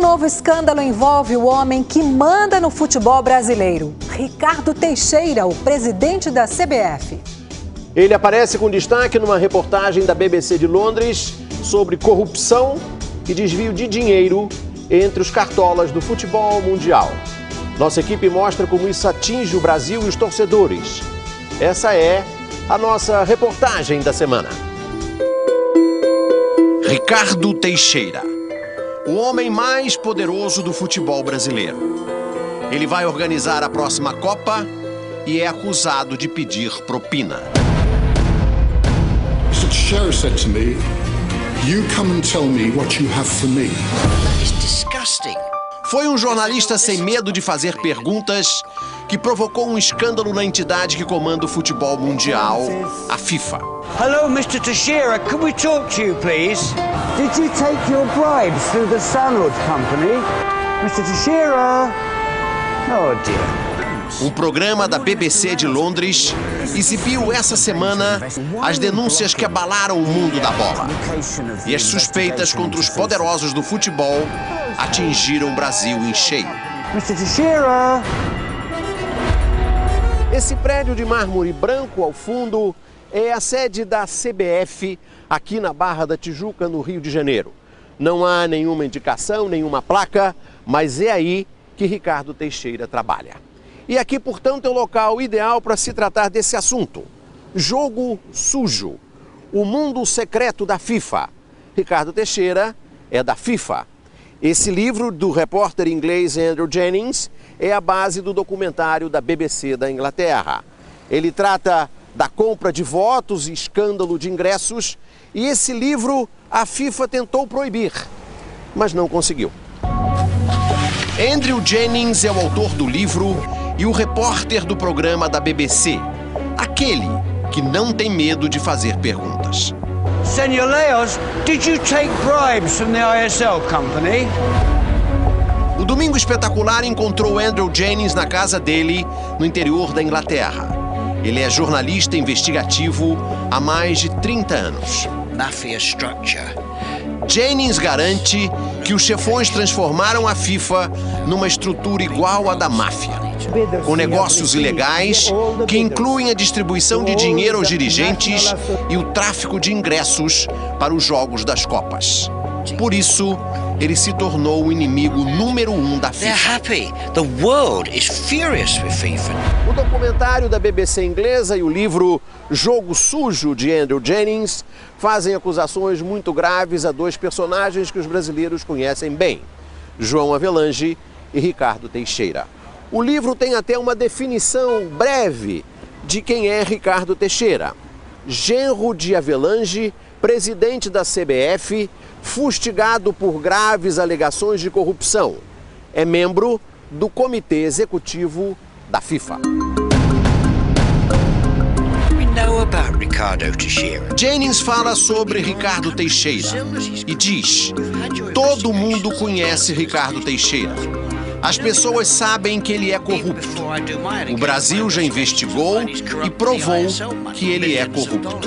novo escândalo envolve o homem que manda no futebol brasileiro. Ricardo Teixeira, o presidente da CBF. Ele aparece com destaque numa reportagem da BBC de Londres sobre corrupção e desvio de dinheiro entre os cartolas do futebol mundial. Nossa equipe mostra como isso atinge o Brasil e os torcedores. Essa é a nossa reportagem da semana. Ricardo Teixeira, o homem mais poderoso do futebol brasileiro. Ele vai organizar a próxima Copa e é acusado de pedir propina. Mr. Teixeira said to me, "You come and tell me what you have for me." That is disgusting. Foi um jornalista sem medo de fazer perguntas que provocou um escândalo na entidade que comanda o futebol mundial, a FIFA. Hello, Mr. Teixeira. Can we talk to you, please? Did you take your bribes through the Sanod Company? Mr. Teixeira? Oh, dear. Um programa da BBC de Londres exibiu essa semana as denúncias que abalaram o mundo da bola. E as suspeitas contra os poderosos do futebol atingiram o Brasil em cheio. Mr. Teixeira? Esse prédio de mármore branco ao fundo é a sede da CBF aqui na Barra da Tijuca, no Rio de Janeiro. Não há nenhuma indicação, nenhuma placa, mas é aí que Ricardo Teixeira trabalha. E aqui, portanto, é o local ideal para se tratar desse assunto. Jogo sujo. O mundo secreto da FIFA. Ricardo Teixeira é da FIFA. Esse livro do repórter inglês Andrew Jennings é a base do documentário da BBC da Inglaterra. Ele trata da compra de votos e escândalo de ingressos, e esse livro a FIFA tentou proibir, mas não conseguiu. Andrew Jennings é o autor do livro e o repórter do programa da BBC, aquele que não tem medo de fazer perguntas. Senor Leos, did you take bribes from the ISL Company? O Domingo Espetacular encontrou Andrew Jennings na casa dele, no interior da Inglaterra. Ele é jornalista investigativo há mais de 30 anos. Mafia structure. Jennings garante que os chefões transformaram a FIFA numa estrutura igual à da máfia, com negócios ilegais que incluem a distribuição de dinheiro aos dirigentes e o tráfico de ingressos para os jogos das Copas. Por isso, ele se tornou o inimigo número 1 da FIFA. They're happy. The world is furious with FIFA. O documentário da BBC inglesa e o livro Jogo Sujo, de Andrew Jennings, fazem acusações muito graves a dois personagens que os brasileiros conhecem bem, João Avelange e Ricardo Teixeira. O livro tem até uma definição breve de quem é Ricardo Teixeira. Genro de Avelange, presidente da CBF, fustigado por graves alegações de corrupção. É membro do Comitê Executivo da FIFA. We know about Ricardo Teixeira. Jennings fala sobre Ricardo Teixeira e diz: todo mundo conhece Ricardo Teixeira. As pessoas sabem que ele é corrupto. O Brasil já investigou e provou que ele é corrupto.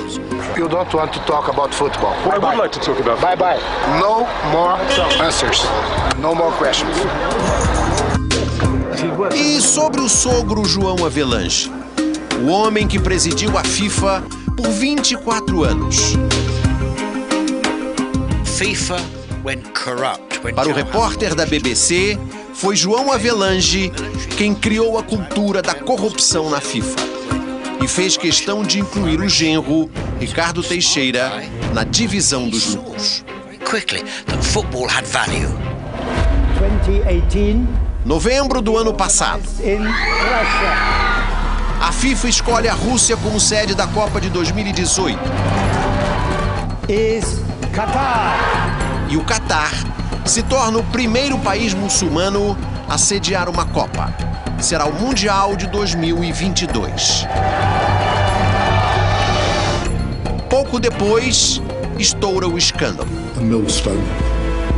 You don't want to talk about football. I would like to talk about Bye bye. No more answers. No more questions. E sobre o sogro João Avelange, o homem que presidiu a FIFA por 24 anos. FIFA went corrupt. Para o repórter da BBC, foi João Avelange quem criou a cultura da corrupção na FIFA e fez questão de incluir o genro, Ricardo Teixeira, na divisão dos lucros. Quickly, that football had value. 2018 Novembro do ano passado, in Russia. a FIFA escolhe a Rússia como sede da Copa de 2018. Is Qatar. E o Catar se torna o primeiro país muçulmano a sediar uma Copa. Será o Mundial de 2022. Pouco depois, estoura o escândalo. A millstone.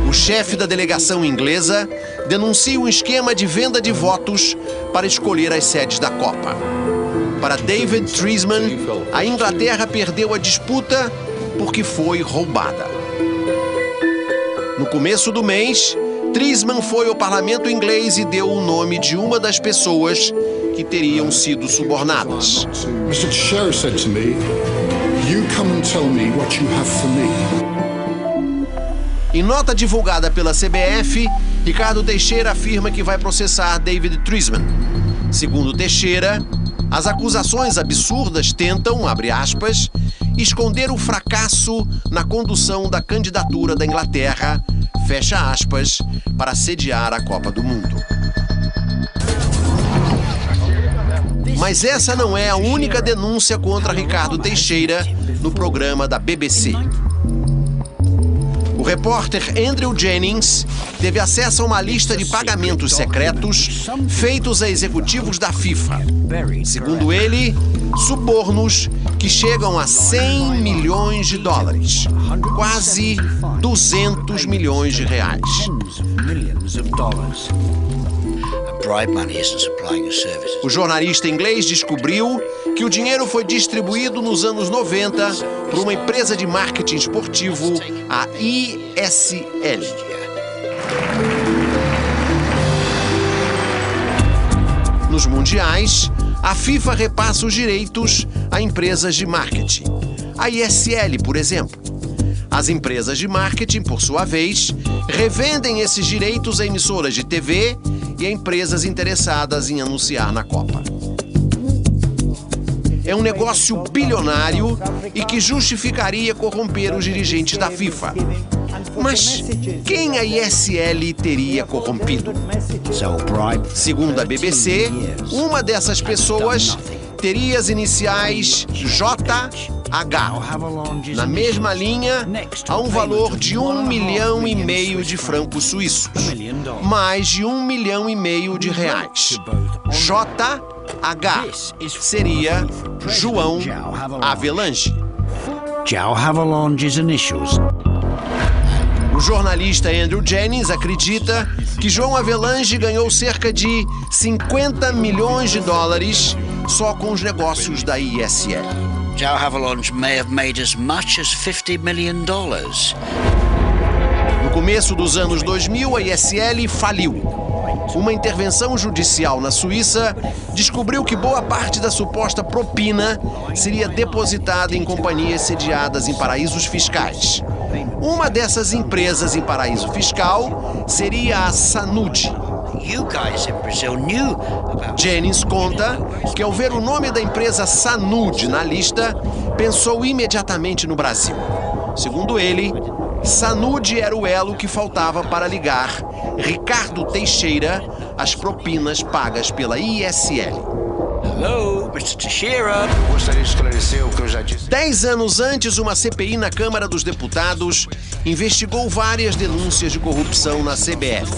O chefe da delegação inglesa denuncia um esquema de venda de votos para escolher as sedes da Copa. Para David Treisman, a Inglaterra perdeu a disputa porque foi roubada. No começo do mês, Treisman foi ao parlamento inglês e deu o nome de uma das pessoas que teriam sido subornadas. Mr. Teixeira said to me, "You come and tell me what you have for me." Em nota divulgada pela CBF, Ricardo Teixeira afirma que vai processar David Treisman. Segundo Teixeira, as acusações absurdas tentam, abre aspas, esconder o fracasso na condução da candidatura da Inglaterra, fecha aspas, para sediar a Copa do Mundo. Mas essa não é a única denúncia contra Ricardo Teixeira no programa da BBC. O repórter Andrew Jennings teve acesso a uma lista de pagamentos secretos feitos a executivos da FIFA. Segundo ele, subornos que chegam a 100 milhões de dólares, quase 200 milhões de reais. O jornalista inglês descobriu que o dinheiro foi distribuído nos anos 90 por uma empresa de marketing esportivo, a ISL. Nos mundiais, a FIFA repassa os direitos a empresas de marketing. A ISL, por exemplo. As empresas de marketing, por sua vez, revendem esses direitos a emissoras de TV e a empresas interessadas em anunciar na Copa. É um negócio bilionário e que justificaria corromper os dirigentes da FIFA. Mas quem a ISL teria corrompido? Segundo a BBC, uma dessas pessoas teria as iniciais JH, na mesma linha, a um valor de 1,5 milhão de francos suíços, mais de 1,5 milhão de reais. JH seria João Havelange. O jornalista Andrew Jennings acredita que João Havelange ganhou cerca de 50 milhões de dólares só com os negócios da ISL. João Havelange may have made as much as $50 million. No começo dos anos 2000, a ISL faliu. Uma intervenção judicial na Suíça descobriu que boa parte da suposta propina seria depositada em companhias sediadas em paraísos fiscais. Uma dessas empresas em paraíso fiscal seria a Sanude. Jennings conta que, ao ver o nome da empresa Sanude na lista, pensou imediatamente no Brasil. Segundo ele, Sanude era o elo que faltava para ligar Ricardo Teixeira às propinas pagas pela ISL. Hello, Mr. Teixeira. Gostaria de esclarecer o que eu já disse. 10 anos antes, uma CPI na Câmara dos Deputados investigou várias denúncias de corrupção na CBF.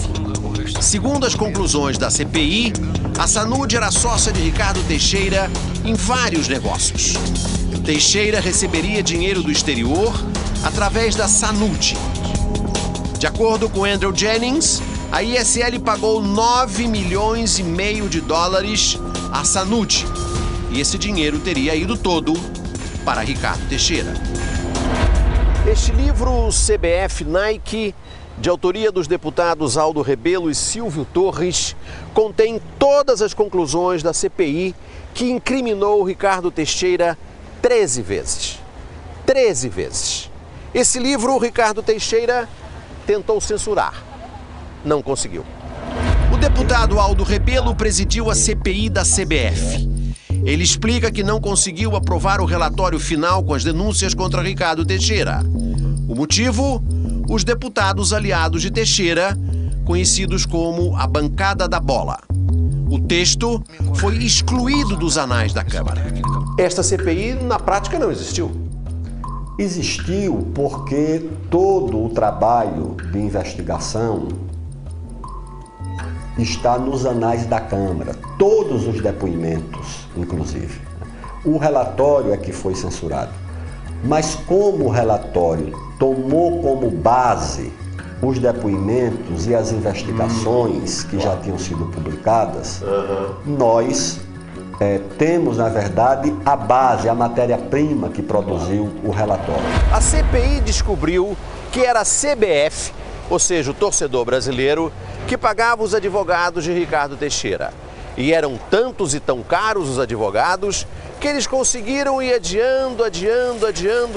Segundo as conclusões da CPI, a Sanude era sócia de Ricardo Teixeira em vários negócios. Teixeira receberia dinheiro do exterior através da Sanude. De acordo com Andrew Jennings, a ISL pagou 9,5 milhões de dólares à Sanude. E esse dinheiro teria ido todo para Ricardo Teixeira. Este livro, CBF Nike, de autoria dos deputados Aldo Rebelo e Silvio Torres, contém todas as conclusões da CPI que incriminou Ricardo Teixeira 13 vezes. 13 vezes. Esse livro, Ricardo Teixeira tentou censurar. Não conseguiu. O deputado Aldo Rebelo presidiu a CPI da CBF. Ele explica que não conseguiu aprovar o relatório final com as denúncias contra Ricardo Teixeira. O motivo? Os deputados aliados de Teixeira, conhecidos como a bancada da bola. O texto foi excluído dos anais da Câmara. Esta CPI, na prática, não existiu. Existiu porque todo o trabalho de investigação está nos anais da Câmara, todos os depoimentos, inclusive. O relatório é que foi censurado. Mas como o relatório tomou como base os depoimentos e as investigações que já tinham sido publicadas, nós temos, na verdade, a base, a matéria-prima que produziu o relatório. A CPI descobriu que era a CBF ou seja, o torcedor brasileiro, que pagava os advogados de Ricardo Teixeira. E eram tantos e tão caros os advogados que eles conseguiram ir adiando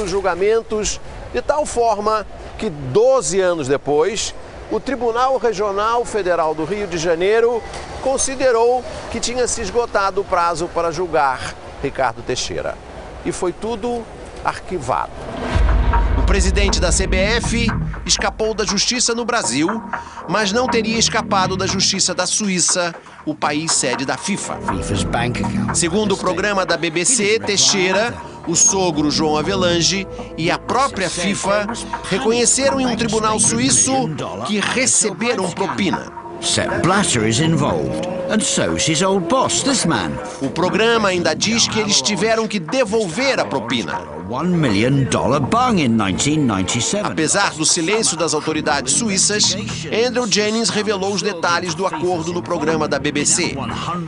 os julgamentos, de tal forma que 12 anos depois, o Tribunal Regional Federal do Rio de Janeiro considerou que tinha se esgotado o prazo para julgar Ricardo Teixeira. E foi tudo arquivado. O presidente da CBF escapou da justiça no Brasil, mas não teria escapado da justiça da Suíça, o país sede da FIFA. Segundo o programa da BBC, Teixeira, o sogro João Avelange e a própria FIFA reconheceram em um tribunal suíço que receberam propina. Sepp Blatter is involved, and so's his old boss, this man. O programa ainda diz que eles tiveram que devolver a propina. $1 million bung in 1997. Apesar do silêncio das autoridades suíças, Andrew Jennings revelou os detalhes do acordo no programa da BBC.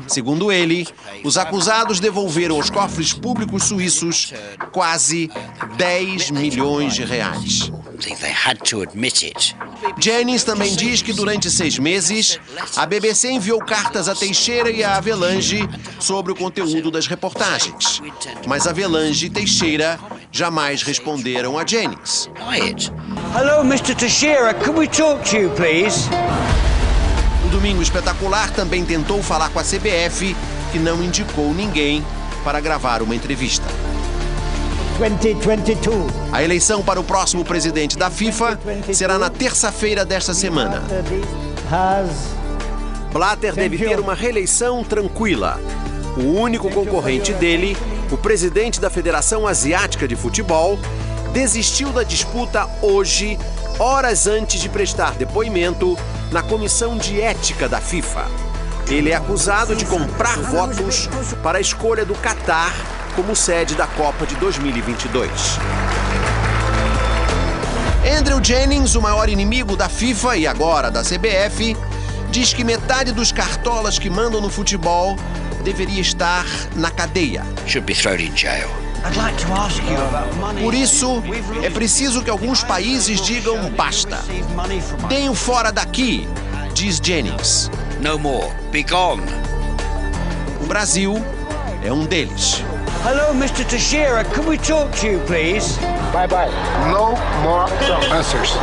Segundo ele, os acusados devolveram aos cofres públicos suíços quase 10 milhões de reais. Jennings também diz que durante 6 meses, a BBC enviou cartas a Teixeira e a Avelange sobre o conteúdo das reportagens. Mas Avelange e Teixeira jamais responderam a Jennings. Hello, Mr. Teixeira, can we talk to you, please? O Domingo Espetacular também tentou falar com a CBF, que não indicou ninguém para gravar uma entrevista. 2022. A eleição para o próximo presidente da FIFA será na terça-feira desta semana. Blatter deve ter uma reeleição tranquila. O único concorrente dele, o presidente da Federação Asiática de Futebol, desistiu da disputa hoje, horas antes de prestar depoimento na Comissão de Ética da FIFA. Ele é acusado de comprar votos para a escolha do Catar como sede da Copa de 2022. Andrew Jennings, o maior inimigo da FIFA e agora da CBF, diz que metade dos cartolas que mandam no futebol deveria estar na cadeia. Should be thrown in jail. Por isso, é preciso que alguns países digam basta. Deem-o fora daqui, diz Jennings. No more. Be gone. O Brasil é um deles. Hello, Mr. Teixeira, can we talk to you, please? Bye-bye. No more answers.